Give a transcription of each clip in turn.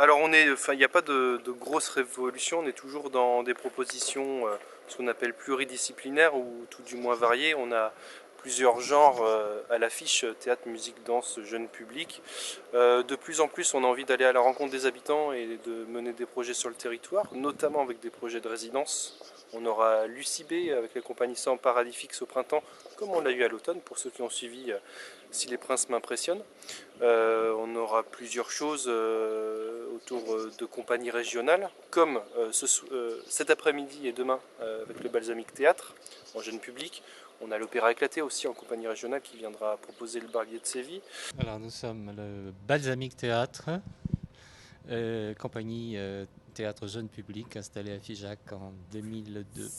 Alors il n'y a pas de grosse révolution, on est toujours dans des propositions, ce qu'on appelle pluridisciplinaires ou tout du moins variées. On a plusieurs genres à l'affiche, théâtre, musique, danse, jeune public. De plus en plus, on a envie d'aller à la rencontre des habitants et de mener des projets sur le territoire, notamment avec des projets de résidence. On aura l'UCB avec la compagnie Sans Paradis Fixe au printemps, comme on l'a eu à l'automne, pour ceux qui ont suivi Si les princes m'impressionnent. On aura plusieurs choses autour de compagnies régionales, comme cet après-midi et demain avec le Balsamique Théâtre en jeune public. On a l'Opéra Éclaté aussi en compagnie régionale qui viendra proposer le Barbier de Séville. Alors nous sommes le Balsamique Théâtre, compagnie théâtre jeune public installée à Figeac en 2002.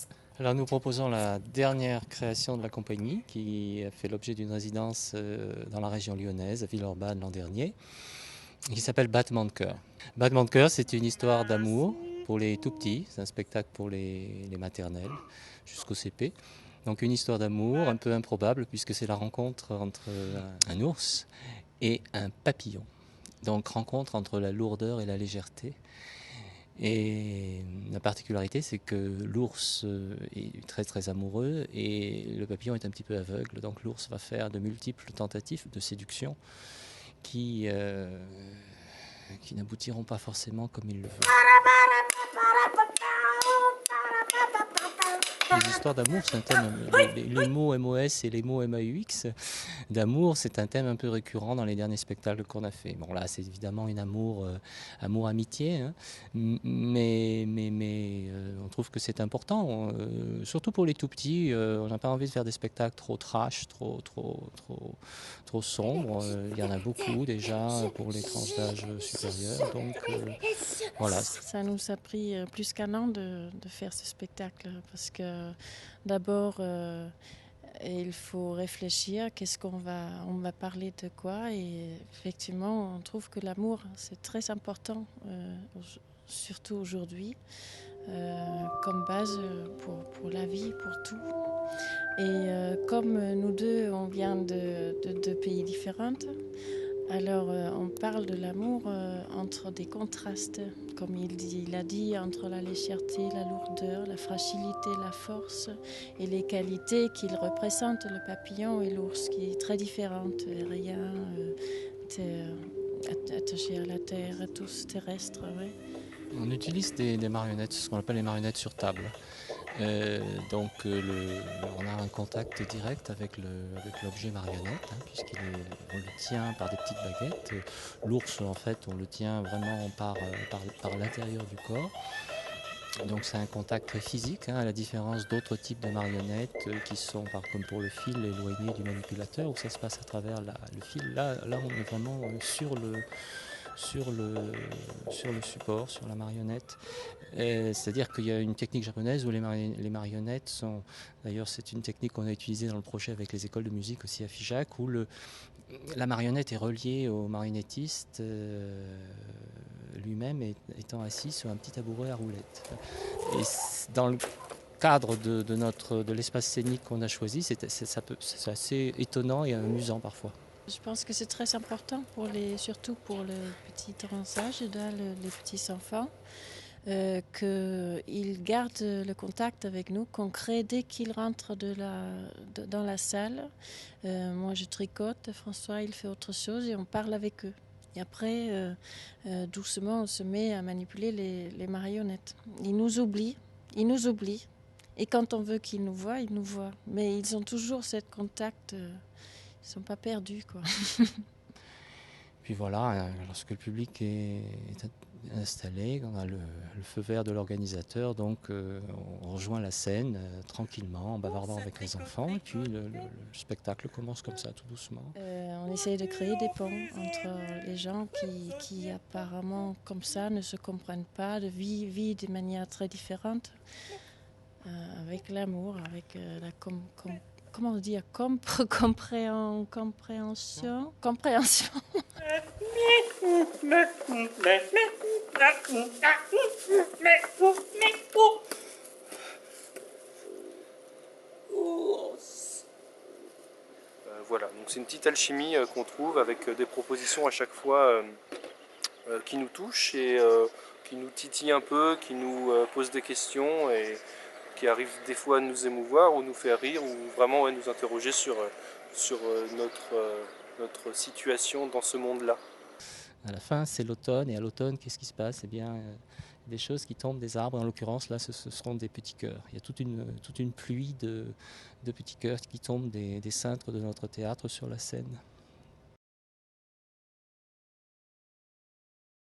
Alors nous proposons la dernière création de la compagnie qui a fait l'objet d'une résidence dans la région lyonnaise, à Villeurbanne l'an dernier, qui s'appelle Battement de cœur. Battement de cœur, c'est une histoire d'amour pour les tout petits, c'est un spectacle pour les maternelles jusqu'au CP. Donc une histoire d'amour un peu improbable puisque c'est la rencontre entre un ours et un papillon. Donc rencontre entre la lourdeur et la légèreté. Et la particularité, c'est que l'ours est très très amoureux et le papillon est un petit peu aveugle. Donc l'ours va faire de multiples tentatives de séduction qui n'aboutiront pas forcément comme il le veut. Les histoires d'amour, c'est un thème, les mots MOS et les mots MAUX d'amour, c'est un thème un peu récurrent dans les derniers spectacles qu'on a fait. Bon là, c'est évidemment une amour-amitié, hein, mais on trouve que c'est important, surtout pour les tout petits. On n'a pas envie de faire des spectacles trop trash, trop sombres. Il y en a beaucoup déjà pour les tranches d'âge supérieures, donc voilà. Ça nous a pris plus qu'un an de faire ce spectacle parce que d'abord il faut réfléchir on va parler de quoi, et effectivement on trouve que l'amour c'est très important surtout aujourd'hui comme base pour la vie, pour tout. Et comme nous deux on vient de deux pays différents, alors on parle de l'amour entre des contrastes, comme il a dit, entre la légèreté, la lourdeur, la fragilité, la force et les qualités qu'il représente, le papillon et l'ours, qui est très différente. Rien attaché à la terre, tous terrestres. Ouais. On utilise des marionnettes, ce qu'on appelle les marionnettes sur table. Donc on a un contact direct avec l'objet marionnette, hein, puisqu'on le tient par des petites baguettes. L'ours, en fait, on le tient vraiment par l'intérieur du corps. Donc c'est un contact très physique, hein, à la différence d'autres types de marionnettes qui sont, comme pour le fil, éloignées du manipulateur, où ça se passe à travers le fil. Là, on est vraiment sur le support, sur la marionnette. C'est-à-dire qu'il y a une technique japonaise où les marionnettes sont... D'ailleurs, c'est une technique qu'on a utilisée dans le projet avec les écoles de musique aussi à Figeac, où la marionnette est reliée au marionnettiste lui-même étant assis sur un petit tabouret à roulettes. Et dans le cadre de l'espace scénique qu'on a choisi, c'est assez étonnant et amusant parfois. Je pense que c'est très important, surtout pour le petit tranche d'âge, les petits enfants, qu'ils gardent le contact avec nous, qu'on crée dès qu'ils rentrent dans la salle. Moi, je tricote, François, il fait autre chose et on parle avec eux. Et après, doucement, on se met à manipuler les marionnettes. Ils nous oublient. Et quand on veut qu'ils nous voient, ils nous voient. Mais ils ont toujours ce contact. Ils ne sont pas perdus, quoi. Puis voilà, lorsque le public est installé, on a le feu vert de l'organisateur, donc on rejoint la scène tranquillement, en bavardant avec les enfants, et puis le spectacle commence comme ça, tout doucement. On essaye de créer des ponts entre les gens qui apparemment, comme ça, ne se comprennent pas, vivent de manière très différente, avec l'amour, avec la comment dire, compréhension. Voilà, donc c'est une petite alchimie qu'on trouve avec des propositions à chaque fois qui nous touchent et qui nous titillent un peu, qui nous posent des questions et qui arrivent des fois à nous émouvoir ou nous faire rire ou vraiment nous interroger sur notre situation dans ce monde-là. À la fin, c'est l'automne, et à l'automne, qu'est-ce qui se passe? Eh bien, des choses qui tombent des arbres. En l'occurrence, là, ce seront des petits cœurs. Il y a toute une pluie de petits cœurs qui tombent des cintres de notre théâtre sur la scène.